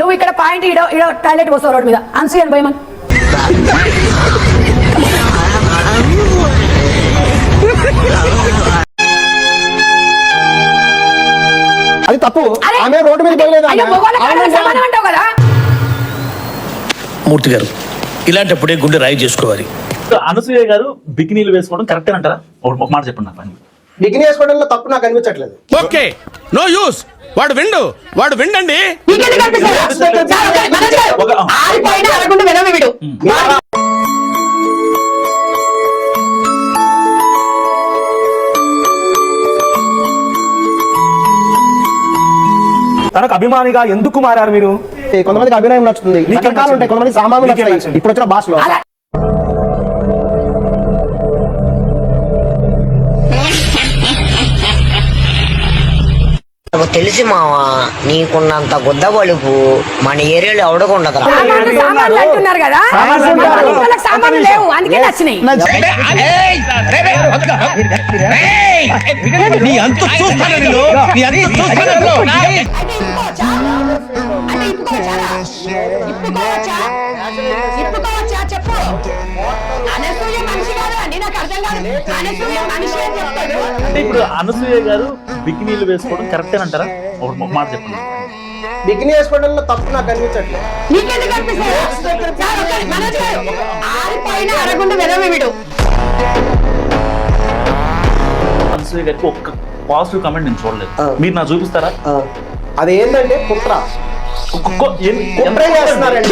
నువ్వు ఇక్కడ point toilet పోస్తావు road మీద అనసూయ అని భయమని అది తప్పు. ఆమె రోడ్డు మీద అంటావు కదా. మూర్తి గారు ఇలాంటప్పుడే గుండె రాయి చేసుకోవాలి. అనసూయ గారు బికినీలు వేసుకోవడం కరెక్ట్ అంటారా? ఒక మాట చెప్పండి నాకు. బికినీ వేసుకోవడంలో తప్పు నాకు అనిపించట్లేదు. Okay, no use. వాడు విండండి. తనకు అభిమానిగా ఎందుకు మారారు మీరు? కొంతమందికి అభినయం నచ్చుతుంది, రకరకాలు ఉంటాయి, కొంతమంది సామాన్లు నచ్చుతాయి. ఇప్పుడు వచ్చిన భాషలో తెలిసి మావా నీకున్నంత గుద్ద బలుపు మన ఏరియాలో ఎవడకుండదు. అంటున్నారు కదా, సామాన్లు లేవు అందుకే నచ్చినాయి. చెప్పు అంటే ఇప్పుడు అనసూయ గారు బికినీలు వేసుకోవడం కరెక్ట్ అంటారా? ఒక మాట చెప్పండి. బికినీ వేసుకోవడంలో తప్పు నాకు అనిపించట్లేదు. అనసూయ గారికి ఒక్క పాజిటివ్ కామెంట్ నేను చూడలేదు, మీరు నాకు చూపిస్తారా? అది ఏంటంటే కుట్ర చేస్తున్నారండి.